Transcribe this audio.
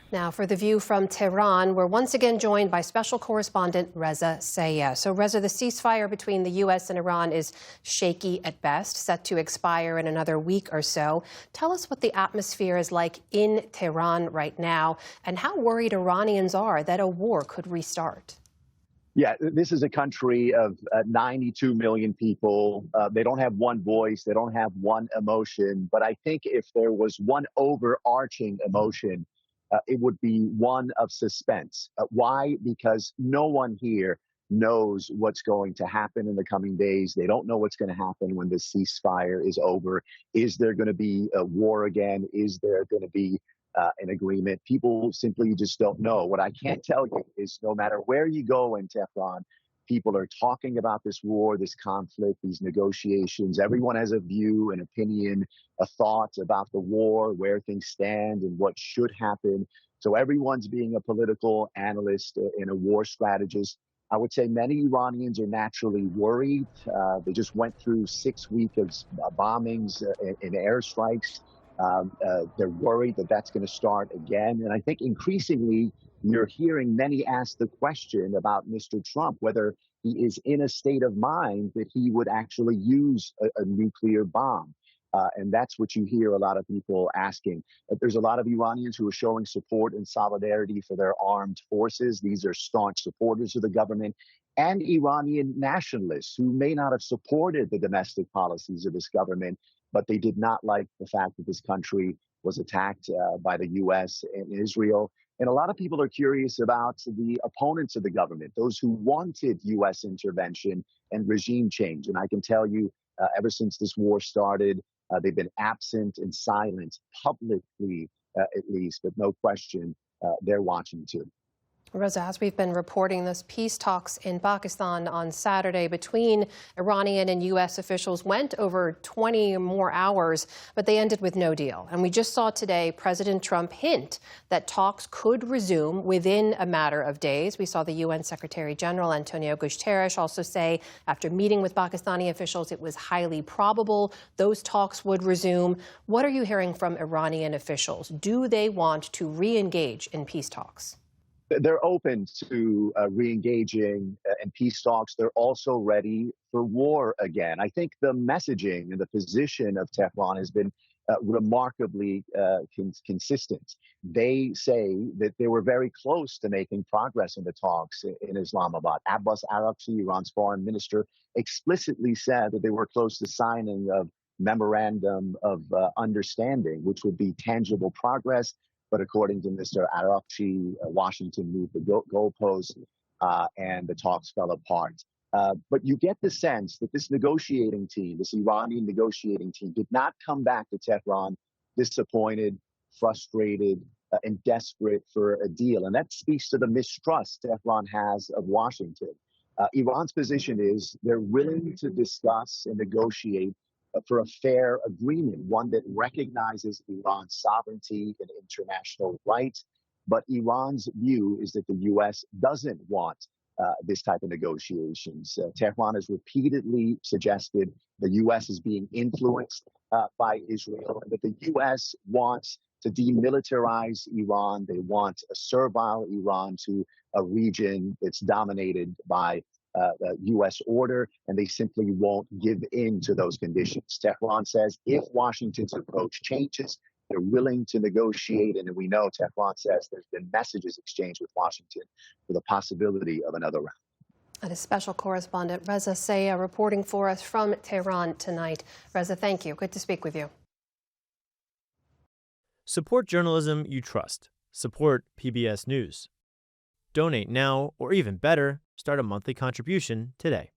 Now, for the view from Tehran, we're once again joined by special correspondent Reza Sayah. So, Reza, the ceasefire between the U.S. and Iran is shaky at best, set to expire in another week or so. Tell us what the atmosphere is like in Tehran right now and how worried Iranians are that a war could restart. Yeah, this is a country of 92 million people. They don't have one voice. They don't have one emotion. But I think if there was one overarching emotion, it would be one of suspense. Why? Because no one here knows what's going to happen in the coming days. They don't know what's going to happen when the ceasefire is over. Is there going to be a war again? Is there going to be an agreement? People simply just don't know. What I can tell you is no matter where you go in Tehran, people are talking about this war, this conflict, these negotiations. Everyone has a view, an opinion, a thought about the war, where things stand and what should happen. So everyone's being a political analyst and a war strategist. I would say many Iranians are naturally worried. They just went through 6 weeks of bombings and airstrikes. They're worried that that's going to start again. And I think increasingly you're hearing many ask the question about Mr. Trump, whether he is in a state of mind that he would actually use a nuclear bomb. And that's what you hear a lot of people asking. But there's a lot of Iranians who are showing support and solidarity for their armed forces. These are staunch supporters of the government, and Iranian nationalists who may not have supported the domestic policies of this government, but they did not like the fact that this country was attacked by the U.S. and Israel. And a lot of people are curious about the opponents of the government, those who wanted U.S. intervention and regime change. And I can tell you, ever since this war started, they've been absent and silent publicly, at least, but no question, they're watching too. Reza, as we've been reporting, this peace talks in Pakistan on Saturday between Iranian and U.S. officials went over 20 or more hours, but they ended with no deal. And we just saw today President Trump hint that talks could resume within a matter of days. We saw the UN Secretary General Antonio Guterres also say after meeting with Pakistani officials it was highly probable those talks would resume. What are you hearing from Iranian officials? Do they want to re-engage in peace talks? They're open to re-engaging in peace talks. They're also ready for war again. I think the messaging and the position of Tehran has been remarkably consistent. They say that they were very close to making progress in the talks in Islamabad. Abbas Araghchi, Iran's foreign minister, explicitly said that they were close to signing a memorandum of understanding, which would be tangible progress. But according to Mr. Araghchi, Washington moved the goalposts and the talks fell apart. But you get the sense that this negotiating team, this Iranian negotiating team, did not come back to Tehran disappointed, frustrated, and desperate for a deal. And that speaks to the mistrust Tehran has of Washington. Iran's position is they're willing to discuss and negotiate for a fair agreement, one that recognizes Iran's sovereignty and international rights. But Iran's view is that the U.S. doesn't want this type of negotiations. Tehran has repeatedly suggested the U.S. is being influenced by Israel, and that the U.S. wants to demilitarize Iran. They want a servile Iran to a region that's dominated by the U.S. order, and they simply won't give in to those conditions. Tehran says if Washington's approach changes, they're willing to negotiate, and we know Tehran says there's been messages exchanged with Washington for the possibility of another round. And a special correspondent, Reza Sayah, reporting for us from Tehran tonight. Reza, thank you. Good to speak with you. Support journalism you trust. Support PBS News. Donate now, or even better, start a monthly contribution today.